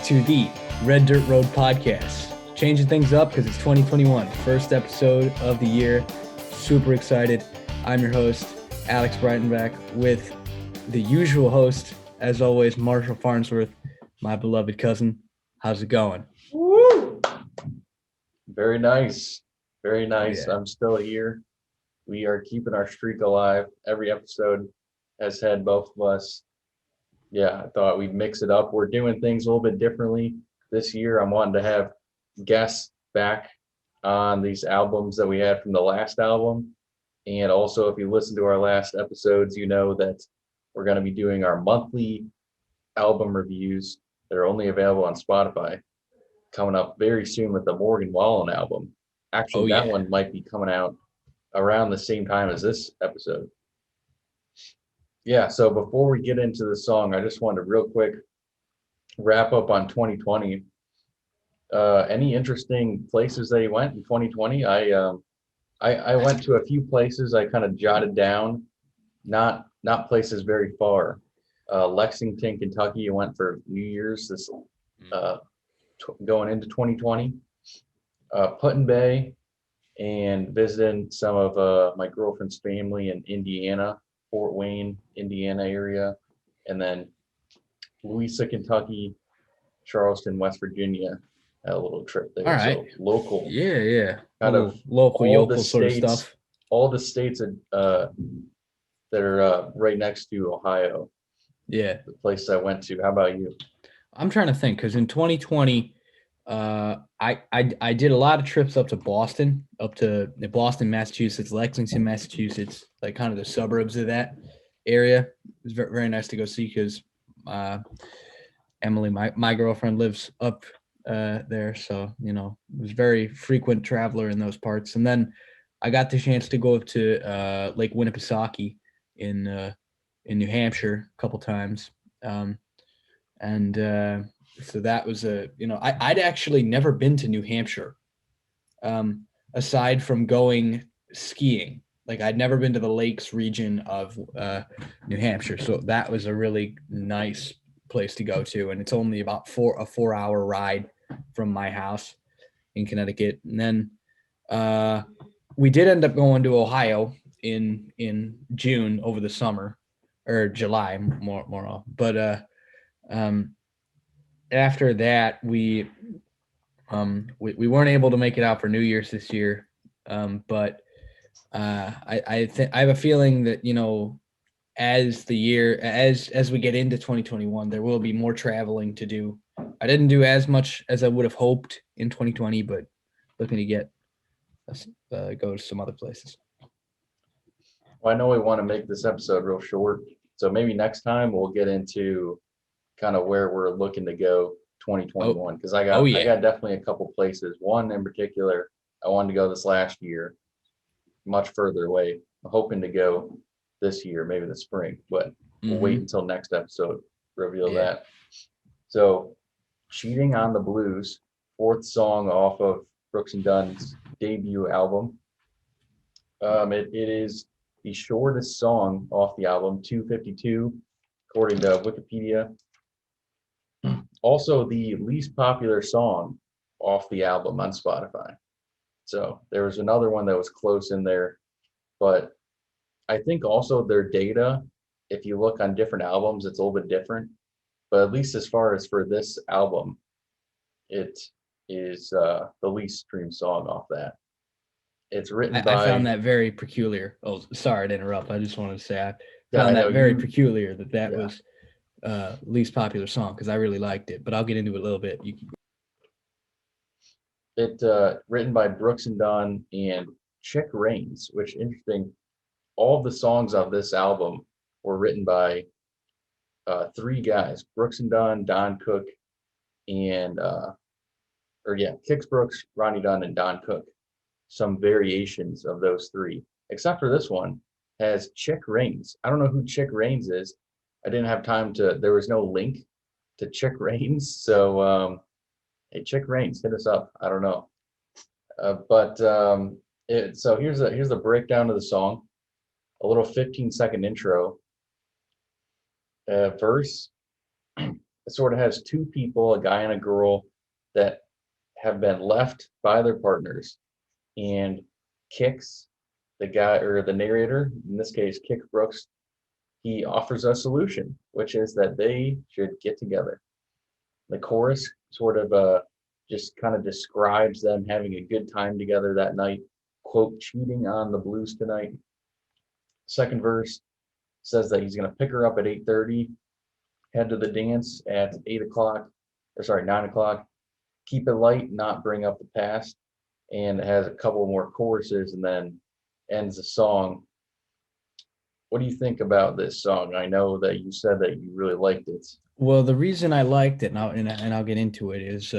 back to the Red Dirt Road podcast. Changing things up because it's 2021, first episode of the year. Super excited. I'm your host, Alex Breitenbach, with the usual host, as always, Marshall Farnsworth, my beloved cousin. How's it going? Woo! Very nice. Very nice. Yeah. I'm still here. We are keeping our streak alive. Every episode has had both of us. Yeah, I thought we'd mix it up. We're doing things a little bit differently this year. I'm wanting to have guests back on these albums that we had from the last album. And also, if you listen to our last episodes, you know that we're going to be doing our monthly album reviews that are only available on Spotify coming up very soon with the Morgan Wallen album. Actually, Oh, that yeah. one might be coming out around the same time as this episode. Yeah, so before we get into the song, I just wanted to real quick wrap up on 2020. Any interesting places that you went in 2020? I went to a few places I kind of jotted down, not places very far. Lexington, Kentucky. I went for New Year's going into 2020. Put-in Bay and visiting some of my girlfriend's family in Indiana, Fort Wayne, Indiana area, and then Louisa, Kentucky, Charleston, West Virginia. Had a little trip there. All right. So local, Yeah. kind of Local, all the yokel sort of states, stuff. all the states that are right next to Ohio. Yeah. The place I went to. How about you? I'm trying to think because in 2020, I did a lot of trips up to Boston, Massachusetts, Lexington, Massachusetts, like kind of the suburbs of that area. It was very, very nice to go see because Emily, my girlfriend, lives up there, so was very frequent traveler in those parts. And then I got the chance to go up to Lake Winnipesaukee in New Hampshire a couple times. So that was I'd actually never been to New Hampshire, aside from going skiing. Like I'd never been to the lakes region of New Hampshire. So that was a really nice place to go to. And it's only about a 4-hour ride from my house in Connecticut. And then we did end up going to Ohio in June over the summer, or July more. But after that, we weren't able to make it out for New Year's this year. But I have a feeling that as we get into 2021, there will be more traveling to do. I didn't do as much as I would have hoped in 2020, but looking to get go to some other places. Well, I know we want to make this episode real short, so maybe next time we'll get into kind of where we're looking to go 2021, because I got definitely a couple places. One in particular I wanted to go this last year, much further away. I'm hoping to go this year, maybe the spring, but we'll wait until next episode to reveal that. So, Cheating on the Blues, fourth song off of Brooks Dunn's debut album. It is the shortest song off the album, 2:52, according to Wikipedia. Also, the least popular song off the album on Spotify. So there was another one that was close in there, but I think also their data, if you look on different albums, it's a little bit different. But at least as far as for this album, it is the least streamed song off that. It's written by... I found that very peculiar. Oh, sorry to interrupt. I just wanted to say I Yeah, found I that know very you- peculiar that Yeah. was least popular song because I really liked it. But I'll get into it a little bit. Written by Brooks and Dunn and Chick Raines, which interesting. All of the songs of this album were written by three guys: Brooks and Dunn, Don Cook, and Kix Brooks, Ronnie Dunn, and Don Cook. Some variations of those three, except for this one has Chick Raines. I don't know who Chick Raines is. I didn't have time to. There was no link to Chick Raines, so hey, Chick Raines, hit us up. I don't know, so here's the breakdown of the song. A little 15-second intro. Verse it sort of has two people, a guy and a girl, that have been left by their partners, and Kix, the guy or the narrator, in this case, Kix Brooks, he offers a solution, which is that they should get together. The chorus sort of just kind of describes them having a good time together that night. Quote, cheating on the blues tonight. Second verse says that he's going to pick her up at 8:30, head to the dance at 8 o'clock, or sorry, 9 o'clock. Keep it light, not bring up the past. And it has a couple more choruses and then ends the song. What do you think about this song? I know that you said that you really liked it. Well, the reason I liked it, and I'll get into it, is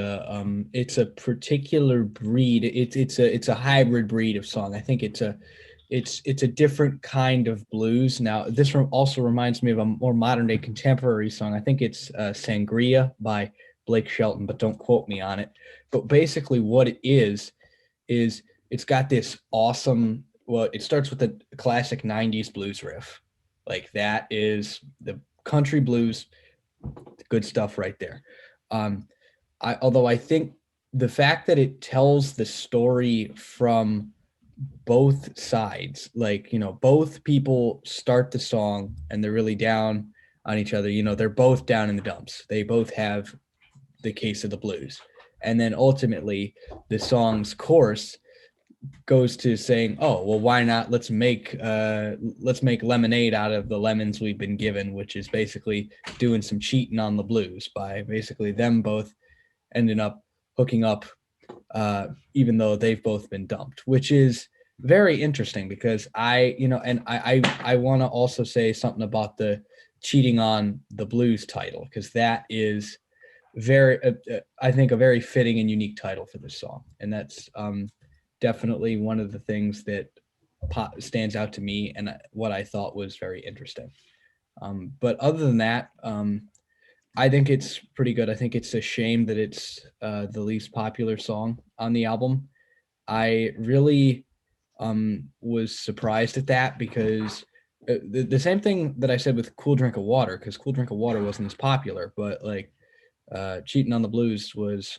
it's a particular breed. It's a hybrid breed of song. I think it's a different kind of blues. Now, this also reminds me of a more modern day contemporary song. I think it's Sangria by Blake Shelton, but don't quote me on it. But basically, what it is it's got this awesome. Well, it starts with a classic '90s blues riff, like that is the country blues. Good stuff right there. Although I think the fact that it tells the story from both sides, like, both people start the song and they're really down on each other. They're both down in the dumps. They both have the case of the blues. And then ultimately the song's chorus goes to saying, oh, well, why not? Let's make lemonade out of the lemons we've been given, which is basically doing some cheating on the blues by basically them both ending up hooking up, even though they've both been dumped, which is very interesting because I want to also say something about the cheating on the blues title, because that is very, I think, a very fitting and unique title for this song. And that's, definitely one of the things that stands out to me and what I thought was very interesting. But other than that, I think it's pretty good. I think it's a shame that it's the least popular song on the album. I really was surprised at that because the same thing that I said with Cool Drink of Water, because Cool Drink of Water wasn't as popular, but like Cheating on the Blues was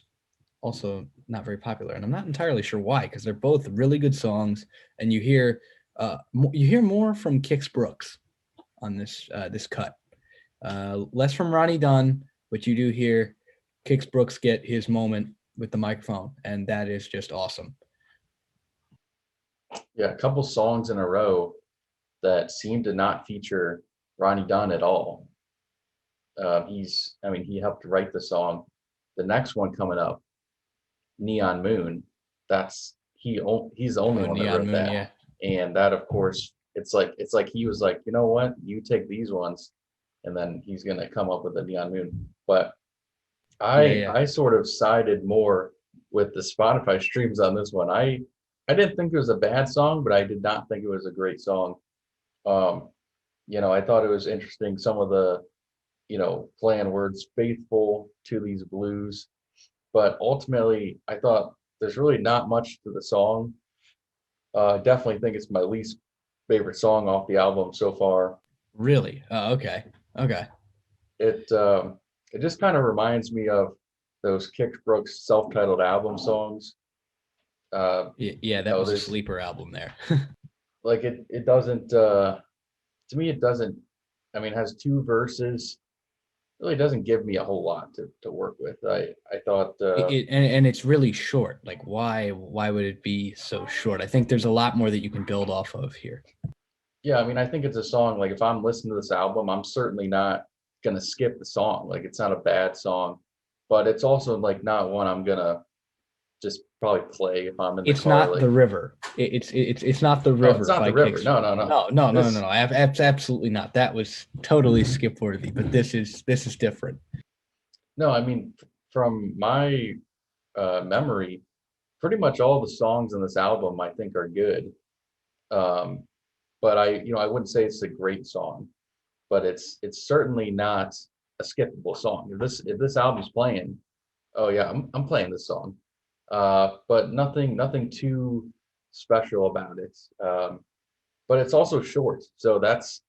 also not very popular, and I'm not entirely sure why, because they're both really good songs, and you hear more from Kix Brooks on this cut, less from Ronnie Dunn, but you do hear Kix Brooks get his moment with the microphone, and that is just awesome. Yeah, a couple songs in a row that seem to not feature Ronnie Dunn at all. He helped write the song. The next one coming up, Neon Moon, he's the only one that wrote that. Yeah. And that, of course, it's like he was like, you know what, you take these ones, and then he's gonna come up with a Neon Moon. But I sort of sided more with the Spotify streams on this one. I didn't think it was a bad song, but I did not think it was a great song. I thought it was interesting, some of the, playing words, faithful to these blues. But ultimately, I thought there's really not much to the song. Definitely think it's my least favorite song off the album so far. Really? Okay. It just kind of reminds me of those Kix Brooks self-titled album songs. That was a sleeper album there. Like it doesn't. To me, it doesn't. It has two verses. Really doesn't give me a whole lot to work with. I thought and it's really short. Like why would it be so short? I think there's a lot more that you can build off of here. Yeah, I think it's a song, like if I'm listening to this album, I'm certainly not gonna skip the song. Like it's not a bad song, but it's also like not one I'm gonna just probably play if I'm in the it's car. Not the river. It's not the river. No, it's not the river. No. Absolutely not. That was totally skip worthy. But this is different. No, from my memory, pretty much all the songs in this album I think are good. But I wouldn't say it's a great song, but it's certainly not a skippable song. If this album's playing, oh yeah, I'm playing this song. But nothing too special about it. But it's also short, so that's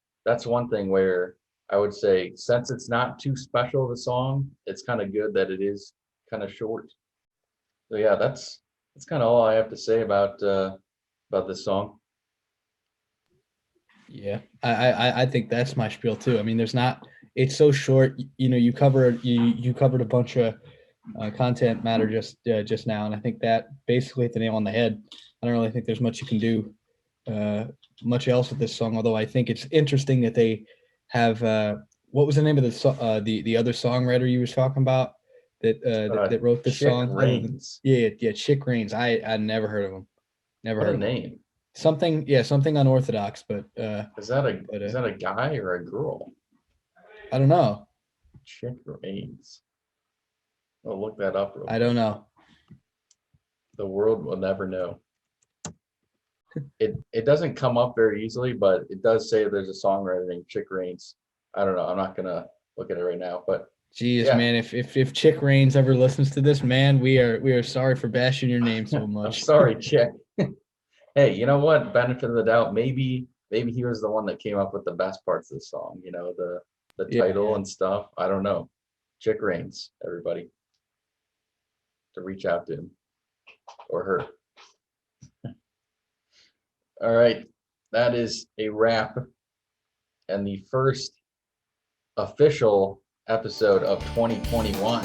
one thing where I would say since it's not too special of a song, it's kind of good that it is kind of short. So yeah, that's kind of all I have to say about this song. Yeah, I think that's my spiel too. I mean, there's not. It's so short. You know, you covered a bunch of content matter just now, and I think that basically hit the nail on the head. I don't really think there's much you can do much else with this song. Although I think it's interesting that they have what was the name of the other songwriter you was talking about that wrote this Chick song? Rains. Yeah, Chick Rains. I never heard of him. Never What heard a of him. name. Something unorthodox, but is that a guy or a girl? I don't know. Chick Rains. I'll look that up real quick. I don't know. The world will never know. It doesn't come up very easily, but it does say there's a songwriter named Chick Rains. I don't know. I'm not gonna look at it right now, but geez, yeah. Man, if Chick Rains ever listens to this, man, we are sorry for bashing your name so much. I'm sorry, Chick. Hey, you know what? Benefit of the doubt. Maybe he was the one that came up with the best parts of the song. You know, the title and stuff. I don't know. Chick Rains, everybody, to reach out to him or her. All right, that is a wrap, and the first official episode of 2021.